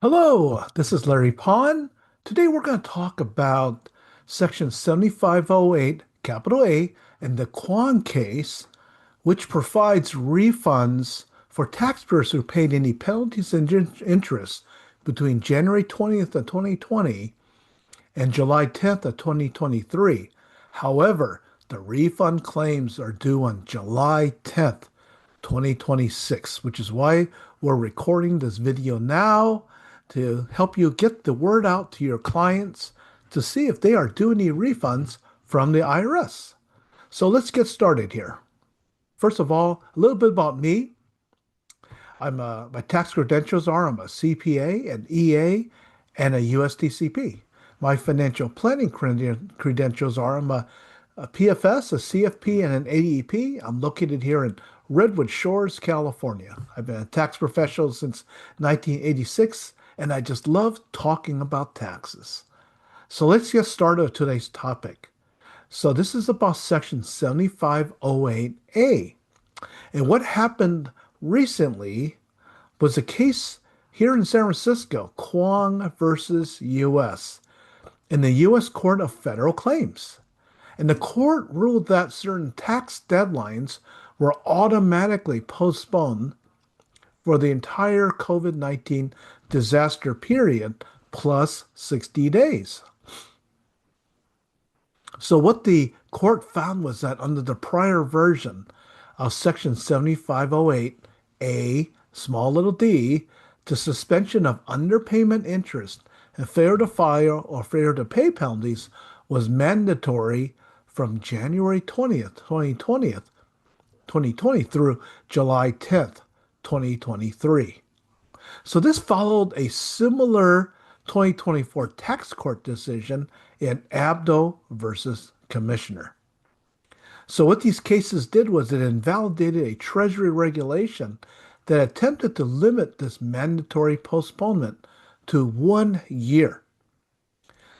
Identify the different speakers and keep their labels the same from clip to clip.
Speaker 1: Hello, this is Larry Pond. Today we're going to talk about Section 7508, capital A, and the Kwong case, which provides refunds for taxpayers who paid any penalties and interest between January 20th of 2020 and July 10th of 2023. However, the refund claims are due on July 10th, 2026, which is why we're recording this video now to help you get the word out to your clients to see if they are due any refunds from the IRS. So let's get started here. First of all, a little bit about me. My tax credentials are I'm a CPA, an EA, and a USDCP. My financial planning credentials are I'm a PFS, a CFP, and an AEP. I'm located here in Redwood Shores, California. I've been a tax professional since 1986, and I just love talking about taxes. So let's get started with today's topic. So this is about Section 7508A. And what happened recently was a case here in San Francisco, Kwong versus U.S., in the U.S. Court of Federal Claims. And the court ruled that certain tax deadlines were automatically postponed for the entire COVID-19 disaster period plus 60 days. So what the court found was that under the prior version of Section 7508A, small little d, the suspension of underpayment interest and failure to file or failure to pay penalties was mandatory from January 20th, 2020 through July 10th, 2023. So this followed a similar 2024 tax court decision in Abdo versus Commissioner. So what these cases did was it invalidated a Treasury regulation that attempted to limit this mandatory postponement to 1 year.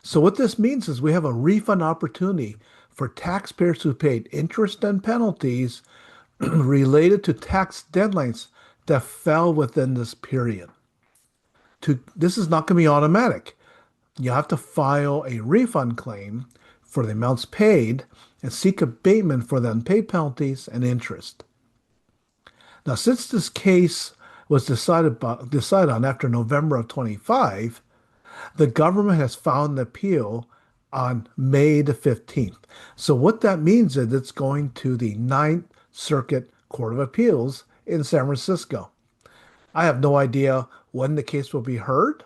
Speaker 1: So what this means is we have a refund opportunity for taxpayers who paid interest and penalties related to tax deadlines that fell within this period. This is not going to be automatic. You have to file a refund claim for the amounts paid and seek abatement for the unpaid penalties and interest. Now, since this case was decided on after November of 25, the government has filed an appeal on May the 15th. So what that means is it's going to the Ninth Circuit Court of Appeals in San Francisco. I have no idea when the case will be heard.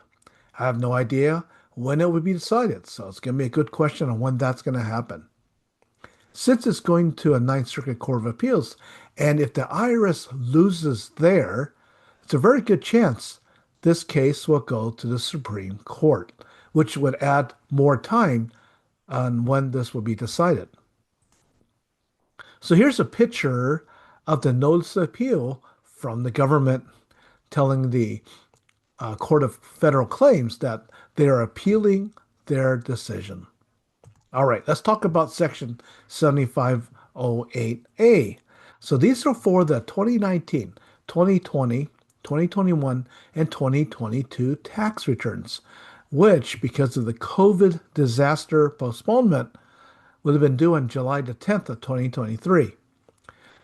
Speaker 1: I have no idea when it will be decided. So it's going to be a good question on when that's going to happen. Since it's going to a Ninth Circuit Court of Appeals, and if the IRS loses there, it's a very good chance this case will go to the Supreme Court, which would add more time on when this will be decided. So here's a picture of the notice of appeal from the government telling the Court of Federal Claims that they are appealing their decision. All right, let's talk about Section 7508A. So these are for the 2019, 2020, 2021, and 2022 tax returns, which, because of the COVID disaster postponement, would have been due on July the 10th of 2023.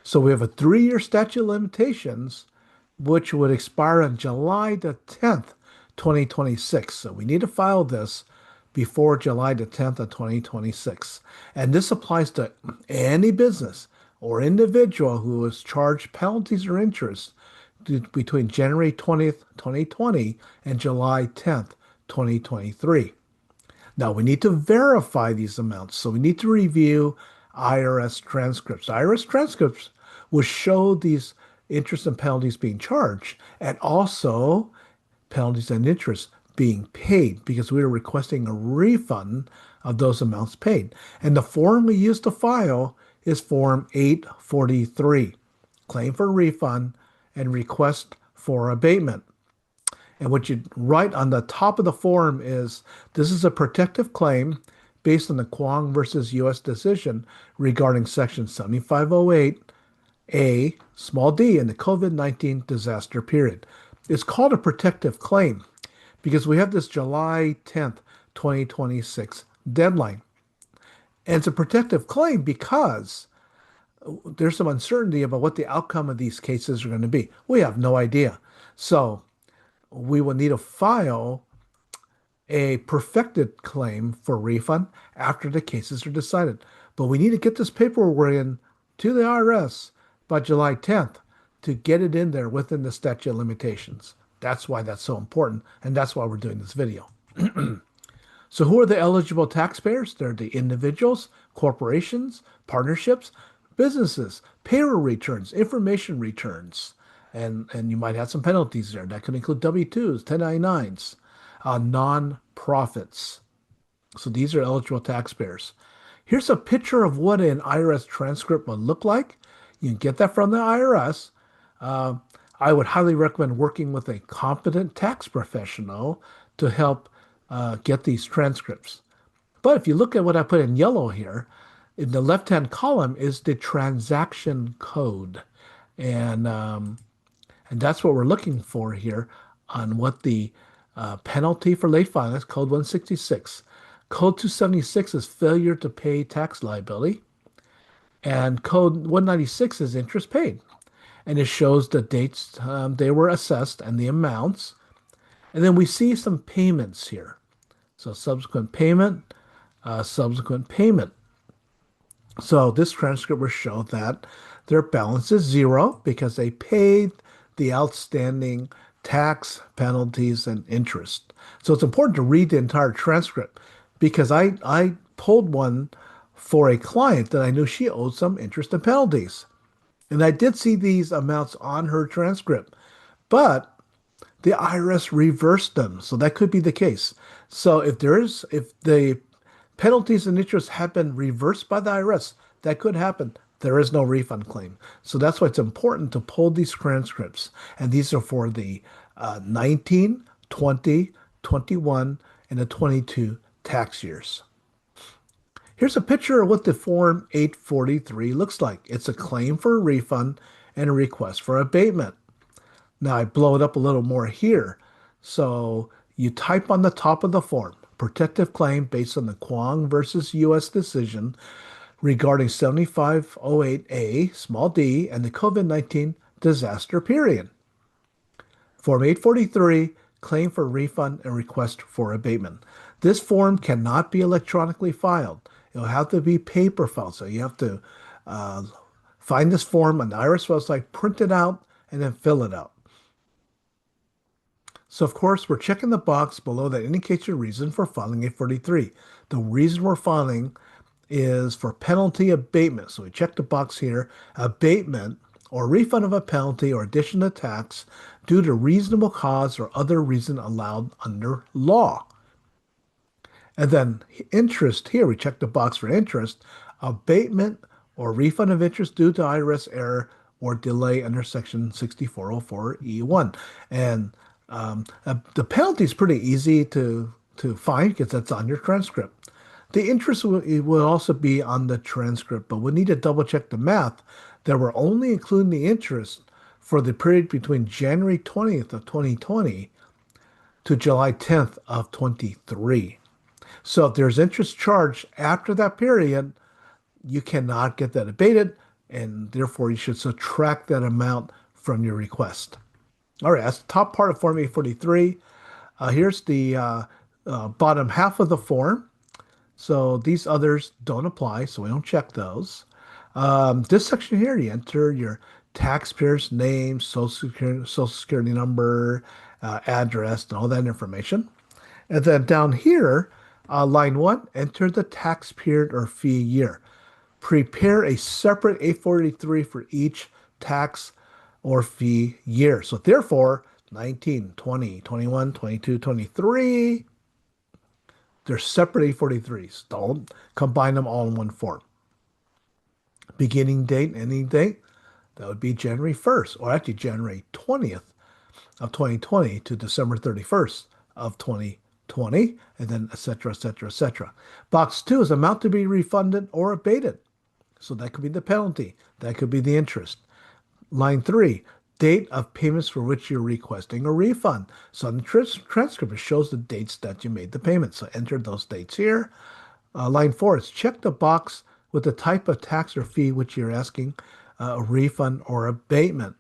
Speaker 1: So we have a 3-year statute of limitations, which would expire on July the 10th, 2026. So we need to file this before July the 10th of 2026. And this applies to any business or individual who has charged penalties or interest between January 20th, 2020 and July 10th, 2023. Now we need to verify these amounts. So we need to review IRS transcripts. IRS transcripts will show these interest and penalties being charged and also penalties and interest being paid because we are requesting a refund of those amounts paid. And the form we use to file is Form 843, claim for refund and request for abatement. And what you write on the top of the form is, this is a protective claim based on the Kwong versus U.S. decision regarding Section 7508A, small d, in the COVID-19 disaster period. It's called a protective claim because we have this July 10th, 2026 deadline. And it's a protective claim because there's some uncertainty about what the outcome of these cases are going to be. We have no idea. So we will need to file a perfected claim for refund after the cases are decided. But we need to get this paperwork in to the IRS by July 10th to get it in there within the statute of limitations. That's why that's so important, and that's why we're doing this video. So who are the eligible taxpayers? They're the individuals, corporations, partnerships, businesses, payroll returns, information returns, and you might have some penalties there. That could include W-2s, 1099s, non-profits. So these are eligible taxpayers. Here's a picture of what an IRS transcript would look like. You can get that from the IRS. Uh, I would highly recommend working with a competent tax professional to help get these transcripts. But if you look at what I put in yellow here, in the left-hand column is the transaction code. And, um, and that's what we're looking for here on what the penalty for late filing is, Code 166. Code 276 is failure to pay tax liability. And Code 196 is interest paid. And it shows the dates they were assessed and the amounts. And then we see some payments here. So subsequent payment, subsequent payment. So this transcript will show that their balance is zero because they paid the outstanding tax, penalties, and interest. So it's important to read the entire transcript because I pulled one for a client that I knew she owed some interest and penalties. And I did see these amounts on her transcript, but the IRS reversed them. So that could be the case. So if the penalties and interest have been reversed by the IRS, that could happen. There is no refund claim. So that's why it's important to pull these transcripts. And these are for the 19, 20, 21, and the 22 tax years. Here's a picture of what the Form 843 looks like. It's a claim for a refund and a request for abatement. Now I blow it up a little more here. So you type on the top of the form, protective claim based on the Kwong versus U.S. decision regarding 7508A, small d, and the COVID-19 disaster period. Form 843, claim for refund and request for abatement. This form cannot be electronically filed. It'll have to be paper filed. So you have to find this form on the IRS website, print it out, and then fill it out. So, of course, we're checking the box below that indicates your reason for filing 843. The reason we're filing is for penalty abatement. So we check the box here, abatement or refund of a penalty or addition to tax due to reasonable cause or other reason allowed under law. And then interest here, we check the box for interest, abatement or refund of interest due to IRS error or delay under Section 6404E1. And the penalty is pretty easy to find because that's on your transcript. The interest will also be on the transcript, but we need to double check the math that we're only including the interest for the period between January 20th of 2020 to July 10th of 23. So if there's interest charged after that period, you cannot get that abated, and therefore you should subtract that amount from your request. All right, that's the top part of Form 843. Here's the bottom half of the form. So these others don't apply, so we don't check those. This section here, you enter your taxpayer's name, social security number, address, and all that information. And then down here, line 1, enter the tax period or fee year. Prepare a separate 843 for each tax or fee year. So therefore, 19, 20, 21, 22, 23, they're separate 843s. Don't combine them all in one form. Beginning date, ending date, that would be January 1st, or actually January 20th of 2020 to December 31st of 2020, and then et cetera, et cetera, et cetera. Box 2 is amount to be refunded or abated. So that could be the penalty. That could be the interest. Line 3, date of payments for which you're requesting a refund. So in the transcript, it shows the dates that you made the payment. So enter those dates here. Line 4 is check the box with the type of tax or fee which you're asking a refund or abatement.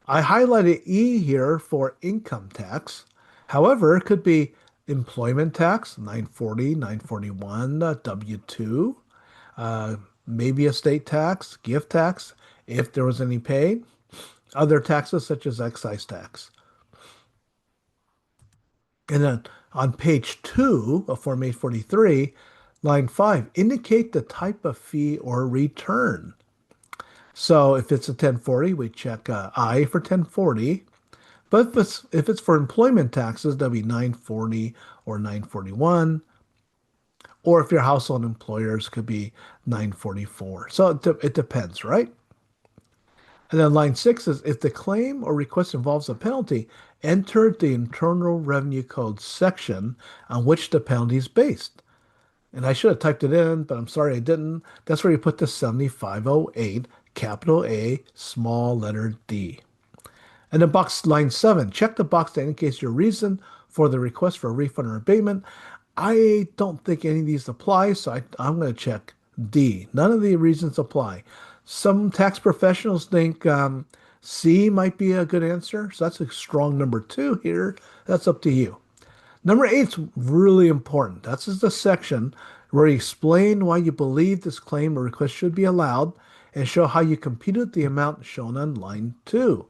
Speaker 1: I highlighted E here for income tax. However, it could be employment tax, 940, 941, W-2, uh, maybe estate tax, gift tax, if there was any paid, other taxes such as excise tax. And then on page 2 of Form 843, line 5, indicate the type of fee or return. So if it's a 1040, we check I for 1040. But if it's for employment taxes, that'll be 940 or 941. Or if your household employers could be 944. So it depends, right? And then line 6 is if the claim or request involves a penalty, enter the Internal Revenue Code section on which the penalty is based. And I should have typed it in, but I'm sorry I didn't. That's where you put the 7508, capital A, small letter D. And then box line 7, check the box that indicates your reason for the request for a refund or abatement. I don't think any of these apply, so I'm going to check D. None of the reasons apply. Some tax professionals think C might be a good answer, so that's a strong number 2 here. That's up to you. Number 8 is really important. That's the section where you explain why you believe this claim or request should be allowed and show how you computed the amount shown on line 2.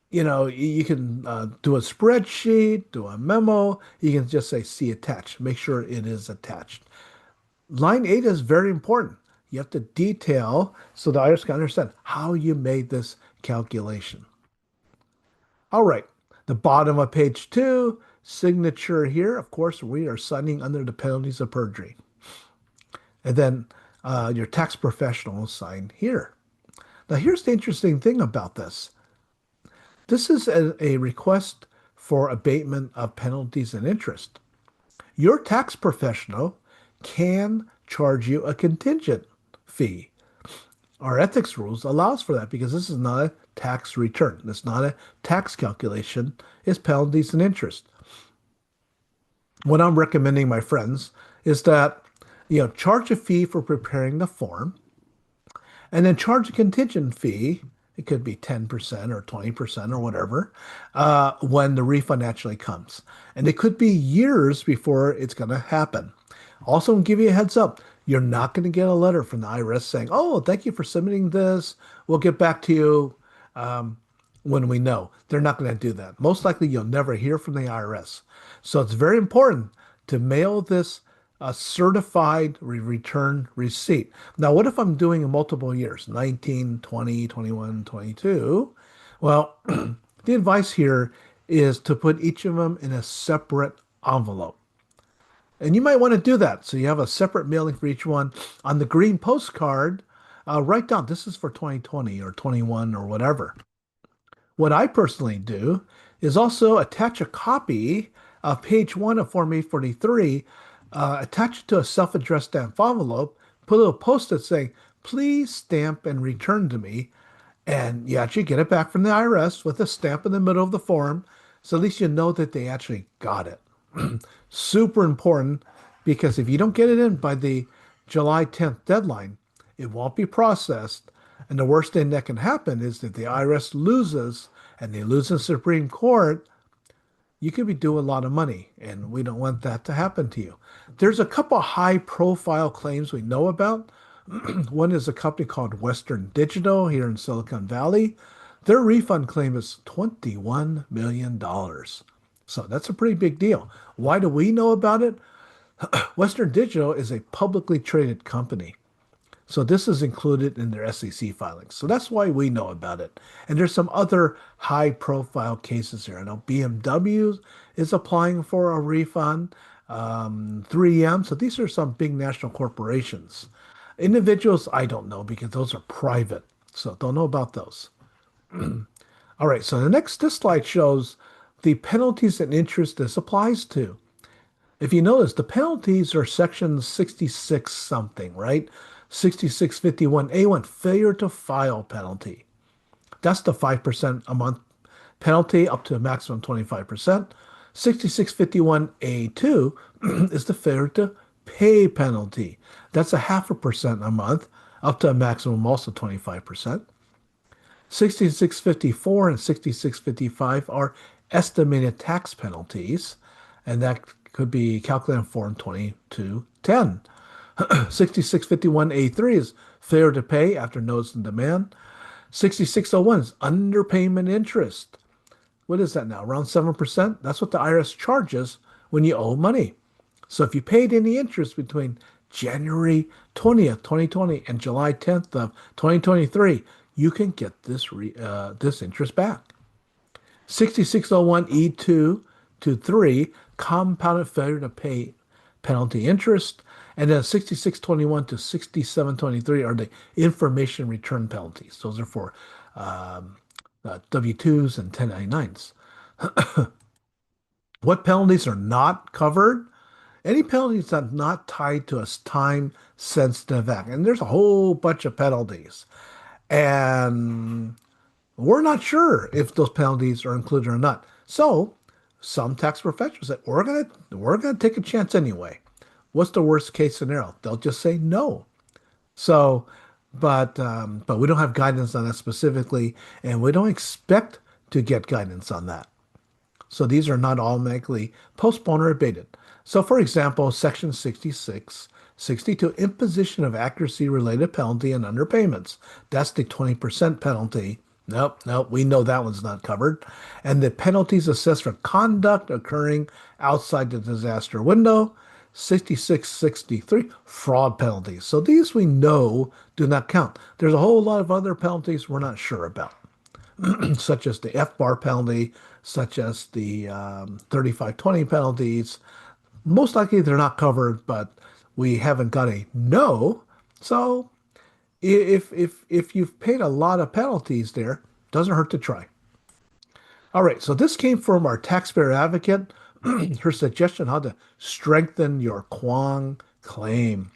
Speaker 1: You can do a spreadsheet, do a memo. You can just say see attached. Make sure it is attached. Line 8 is very important. You have to detail so the IRS can understand how you made this calculation. All right, the bottom of page 2, signature here. Of course, we are signing under the penalties of perjury. And then your tax professional will sign here. Now, here's the interesting thing about this. This is a request for abatement of penalties and interest. Your tax professional can charge you a contingent fee. Our ethics rules allows for that because this is not a tax return. It's not a tax calculation. It's penalties and interest. What I'm recommending my friends is that, charge a fee for preparing the form and then charge a contingent fee. It could be 10% or 20% or whatever when the refund actually comes. And it could be years before it's going to happen. Also, give you a heads up. You're not going to get a letter from the IRS saying, oh, thank you for submitting this. We'll get back to you when we know. They're not going to do that. Most likely, you'll never hear from the IRS. So it's very important to mail this certified return receipt. Now, what if I'm doing in multiple years, 19, 20, 21, 22? Well, the advice here is to put each of them in a separate envelope. And you might want to do that. So you have a separate mailing for each one. On the green postcard, write down this is for 2020 or 21 or whatever. What I personally do is also attach a copy of page 1 of Form 843, attach it to a self-addressed stamp envelope, put a little post-it saying, please stamp and return to me. And you actually get it back from the IRS with a stamp in the middle of the form. So at least you know that they actually got it. Super important because if you don't get it in by the July 10th deadline, it won't be processed. And the worst thing that can happen is that the IRS loses and they lose in Supreme Court, you could be due a lot of money, and we don't want that to happen to you. There's a couple high profile claims we know about. One is a company called Western Digital here in Silicon Valley. Their refund claim is $21 million. So that's a pretty big deal. Why do we know about it? Western Digital is a publicly traded company. So this is included in their SEC filings. So that's why we know about it. And there's some other high profile cases here. I know BMW is applying for a refund, 3M. So these are some big national corporations. Individuals, I don't know because those are private. So don't know about those. All right. So this slide shows the penalties and interest this applies to. If you notice, the penalties are section 66 something, right? 6651A1, failure to file penalty. That's the 5% a month penalty up to a maximum 25%. 6651A2 is the failure to pay penalty. That's a 0.5% a month up to a maximum also 25%. 6654 and 6655 are estimated tax penalties, and that could be calculated in Form 2210. 6651A3 is failure to pay after notice and demand. 6601 is underpayment interest. What is that now? Around 7%? That's what the IRS charges when you owe money. So if you paid any interest between January 20th, 2020 and July 10th of 2023, you can get this interest back. 6601E2 to 3, compounded failure to pay penalty interest. And then 6621 to 6723 are the information return penalties. Those are for um, W-2s and 1099s. What penalties are not covered? Any penalties that are not tied to a time-sensitive act. And there's a whole bunch of penalties. And we're not sure if those penalties are included or not. So some tax professionals say, we're gonna take a chance anyway. What's the worst case scenario? They'll just say no. So, but we don't have guidance on that specifically, and we don't expect to get guidance on that. So these are not automatically postponed or abated. So for example, Section 66, 62, imposition of accuracy related penalty and underpayments. That's the 20% penalty. Nope, nope, we know that one's not covered. And the penalties assessed for conduct occurring outside the disaster window. 6663, fraud penalties. So these we know do not count. There's a whole lot of other penalties we're not sure about, such as the F-bar penalty, such as the 3520 penalties. Most likely they're not covered, but we haven't got a no. So if you've paid a lot of penalties there, doesn't hurt to try. All right, so this came from our taxpayer advocate. Her suggestion how to strengthen your Kwong claim.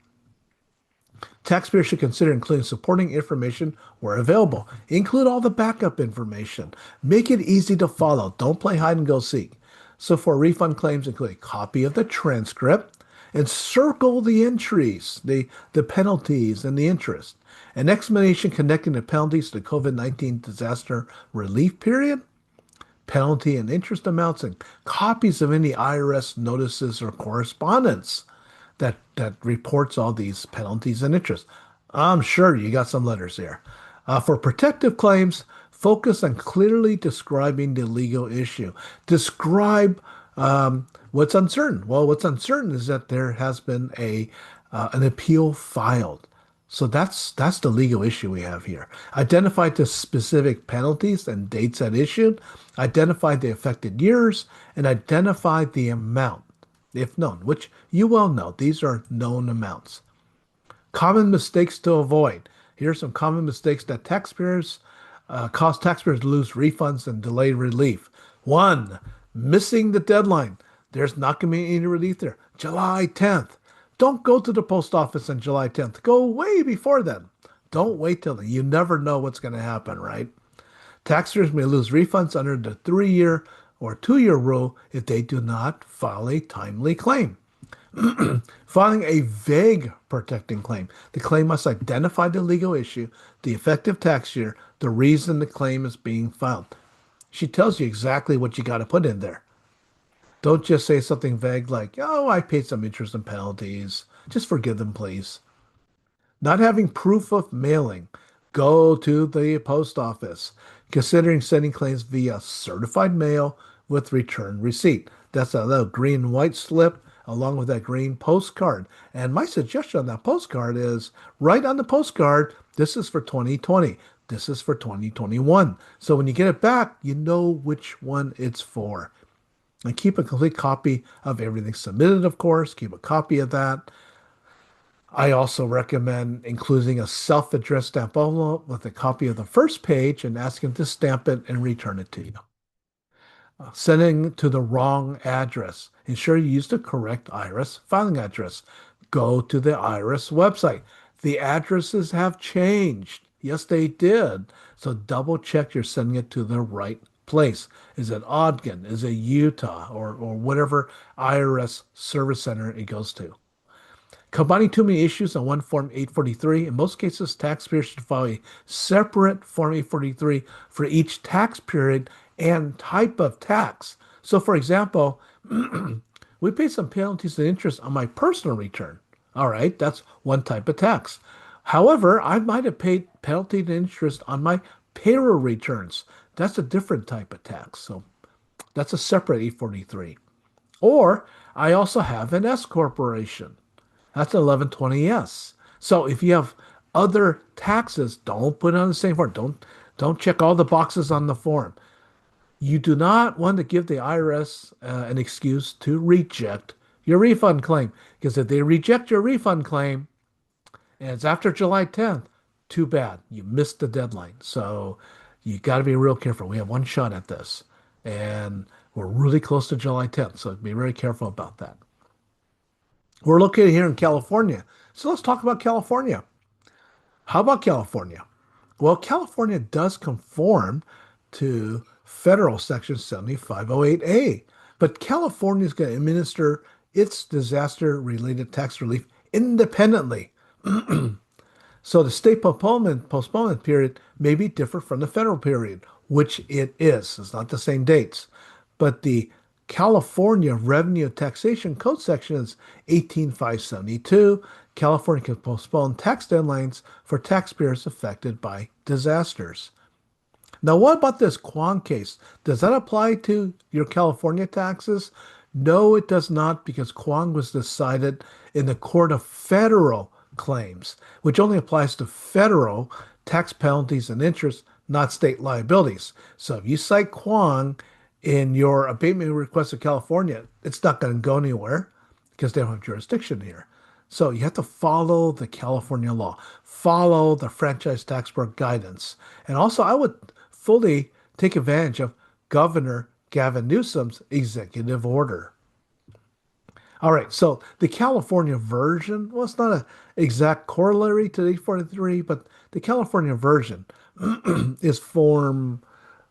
Speaker 1: Taxpayers should consider including supporting information where available. Include all the backup information. Make it easy to follow. Don't play hide and go seek. So for refund claims, include a copy of the transcript and circle the entries, the penalties and the interest. An explanation connecting the penalties to the COVID-19 disaster relief period, penalty and interest amounts, and copies of any IRS notices or correspondence that reports all these penalties and interest. I'm sure you got some letters there. For protective claims, focus on clearly describing the legal issue. Describe what's uncertain. Well, what's uncertain is that there has been an appeal filed. So that's the legal issue we have here. Identify the specific penalties and dates at issue, identify the affected years, and identify the amount, if known, which you well know. These are known amounts. Common mistakes to avoid. Here are some common mistakes that cause taxpayers to lose refunds and delay relief. One, missing the deadline. There's not going to be any relief there. July 10th. Don't go to the post office on July 10th. Go way before then. Don't wait till then. You never know what's going to happen, right? Taxpayers may lose refunds under the 3-year or 2-year rule if they do not file a timely claim. Filing a vague protecting claim. The claim must identify the legal issue, the effective tax year, the reason the claim is being filed. She tells you exactly what you got to put in there. Don't just say something vague like, oh, I paid some interest and penalties. Just forgive them, please. Not having proof of mailing. Go to the post office. Considering sending claims via certified mail with return receipt. That's a little green and white slip along with that green postcard. And my suggestion on that postcard is write on the postcard, this is for 2020. This is for 2021. So when you get it back, you know which one it's for. And keep a complete copy of everything submitted, of course. Keep a copy of that. I also recommend including a self-addressed stamp envelope with a copy of the first page and ask them to stamp it and return it to you. Sending to the wrong address. Ensure you use the correct IRS filing address. Go to the IRS website. The addresses have changed. Yes, they did. So double check you're sending it to the right place. Is it Ogden? Is it Utah? Or whatever IRS service center it goes to. Combining too many issues on one Form 843, in most cases, taxpayers should file a separate Form 843 for each tax period and type of tax. So, for example, we pay some penalties and interest on my personal return. All right, that's one type of tax. However, I might have paid penalty and interest on my payroll returns. That's a different type of tax. So that's a separate 843. Or I also have an S corporation. That's 1120S. So if you have other taxes, don't put it on the same form. Don't check all the boxes on the form. You do not want to give the IRS an excuse to reject your refund claim. Because if they reject your refund claim and it's after July 10th, too bad. You missed the deadline. So you got to be real careful. We have one shot at this. And we're really close to July 10th. So be very careful about that. We're located here in California. So let's talk about California. How about California? Well, California does conform to federal section 7508A, but California is going to administer its disaster related tax relief independently. So the state postponement period may be different from the federal period, which it is. It's not the same dates. But the California Revenue Taxation Code section is 18572. California can postpone tax deadlines for taxpayers affected by disasters. Now, what about this Kwong case? Does that apply to your California taxes? No, it does not, because Kwong was decided in the Court of Federal Claims, which only applies to federal tax penalties and interest, not state liabilities. So if you cite Kwong in your abatement request of California, it's not going to go anywhere because they don't have jurisdiction here. So you have to follow the California law, follow the franchise tax board guidance. And also, I would fully take advantage of Governor Gavin Newsom's executive order. All right, so the California version, well, it's not an exact corollary to the 843, but the California version is Form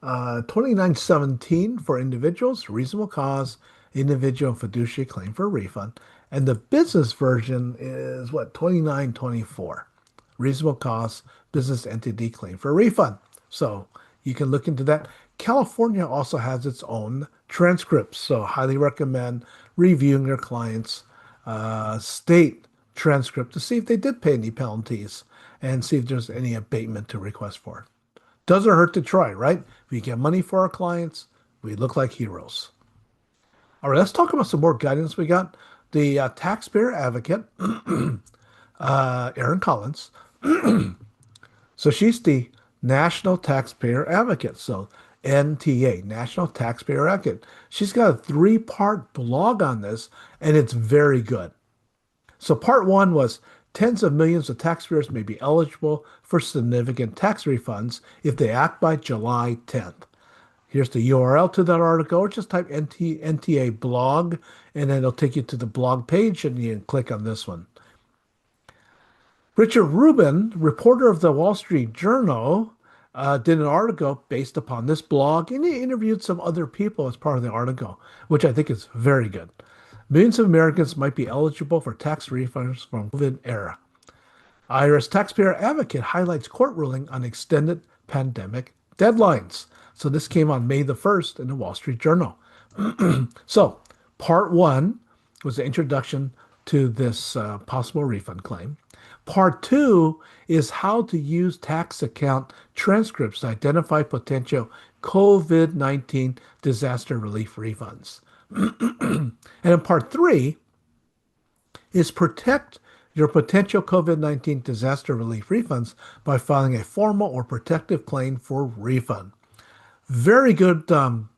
Speaker 1: 2917 for individuals, reasonable cause, individual and fiduciary claim for a refund. And the business version is what, 2924, reasonable cause, business entity claim for a refund. So you can look into that. California also has its own transcripts, so highly recommend reviewing your client's state transcript to see if they did pay any penalties and see if there's any abatement to request for. Doesn't hurt to try, right? We get money for our clients, we look like heroes. All right, let's talk about some more guidance we got. The taxpayer advocate, Erin Collins. So she's the National Taxpayer Advocate. So NTA, National Taxpayer Advocate. She's got a three-part blog on this, and it's very good. So part one was tens of millions of taxpayers may be eligible for significant tax refunds if they act by July 10th. Here's the URL to that article, or just type NTA blog, and then it'll take you to the blog page, and you can click on this one. Richard Rubin, reporter of the Wall Street Journal, did an article based upon this blog, and he interviewed some other people as part of the article, which I think is very good. Millions of Americans might be eligible for tax refunds from COVID era. IRS Taxpayer Advocate highlights court ruling on extended pandemic deadlines. So this came on May the 1st in the Wall Street Journal. So part one was the introduction to this possible refund claim. Part two is how to use tax account transcripts to identify potential COVID-19 disaster relief refunds. And in part three is protect your potential COVID-19 disaster relief refunds by filing a formal or protective claim for refund. Very good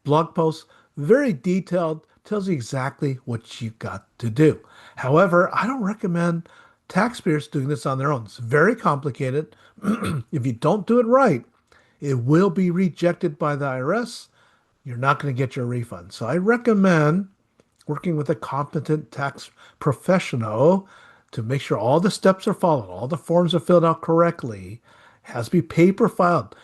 Speaker 1: blog post, very detailed, tells you exactly what you got to do. However, I don't recommend taxpayers doing this on their own. It's very complicated. If you don't do it right, it will be rejected by the IRS. You're not going to get your refund. So I recommend working with a competent tax professional to make sure all the steps are followed, all the forms are filled out correctly. It has to be paper filed.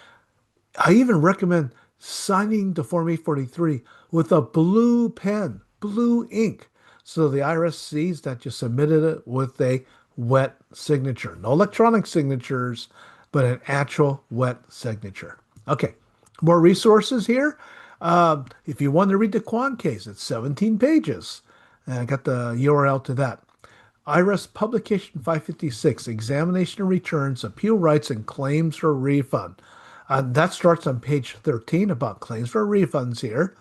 Speaker 1: I even recommend signing the Form 843 with a blue pen, blue ink, so the IRS sees that you submitted it with a wet signature. No electronic signatures, but an actual wet signature. Okay, more resources here. If you want to read the Kwong case, it's 17 pages. And I got the URL to that. IRS Publication 556, Examination of Returns, Appeal Rights, and Claims for Refund. That starts on page 13 about claims for refunds here.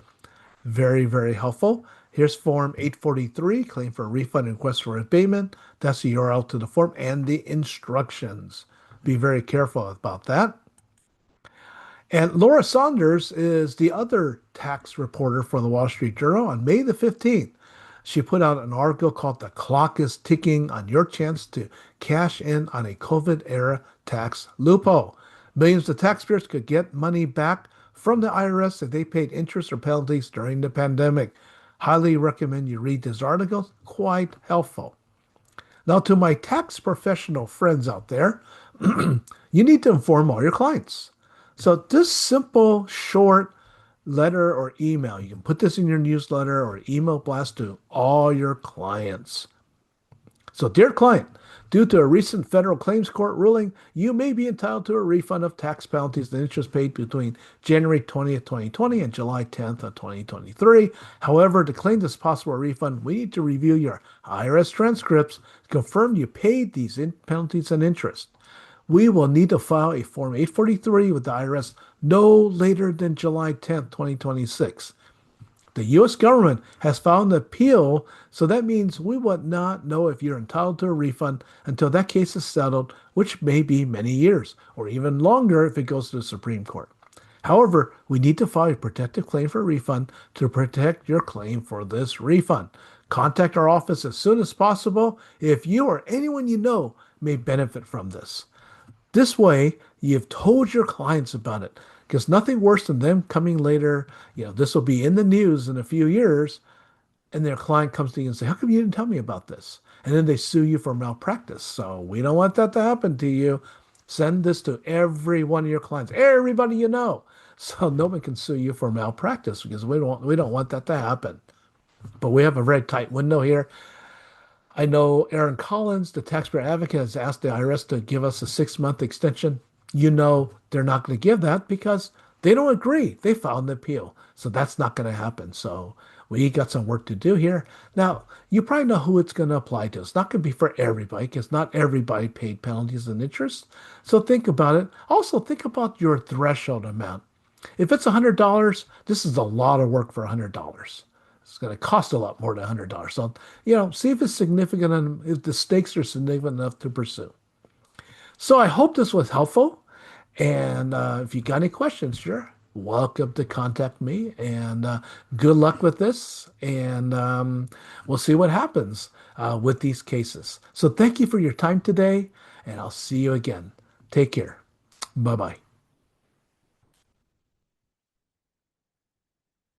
Speaker 1: Very, very helpful. Here's Form 843, Claim for a Refund and Request for a Payment. That's the URL to the form and the instructions. Be very careful about that. And Laura Saunders is the other tax reporter for the Wall Street Journal. On May the 15th, she put out an article called "The Clock is Ticking on Your Chance to Cash In on a COVID Era Tax Loophole." Millions of taxpayers could get money back from the IRS if they paid interest or penalties during the pandemic. Highly recommend you read this article. Quite helpful. Now, to my tax professional friends out there, you need to inform all your clients. So, this simple, short letter or email, you can put this in your newsletter or email blast to all your clients. So, dear client, due to a recent federal claims court ruling, you may be entitled to a refund of tax penalties and interest paid between January 20th, 2020 and July 10th of 2023. However, to claim this possible refund, we need to review your IRS transcripts to confirm you paid these penalties and interest. We will need to file a Form 843 with the IRS no later than July 10th, 2026. The U.S. government has filed an appeal, so that means we would not know if you're entitled to a refund until that case is settled, which may be many years, or even longer if it goes to the Supreme Court. However, we need to file a protective claim for a refund to protect your claim for this refund. Contact our office as soon as possible if you or anyone you know may benefit from this. This way, you've told your clients about it because nothing worse than them coming later. This will be in the news in a few years, and their client comes to you and say, "How come you didn't tell me about this?" And then they sue you for malpractice. So we don't want that to happen to you. Send this to every one of your clients, everybody you know, so no one can sue you for malpractice because we don't want that to happen. But we have a very tight window here. I know Aaron Collins, the taxpayer advocate, has asked the IRS to give us a 6-month extension. They're not going to give that because they don't agree. They filed an appeal. So that's not going to happen. So we got some work to do here. Now, you probably know who it's going to apply to. It's not going to be for everybody because not everybody paid penalties and interest. So think about it. Also, think about your threshold amount. If it's $100, this is a lot of work for $100. It's going to cost a lot more than $100. So, see if it's significant and if the stakes are significant enough to pursue. So I hope this was helpful. And if you got any questions, you're welcome to contact me. And good luck with this. And we'll see what happens with these cases. So thank you for your time today. And I'll see you again. Take care. Bye-bye.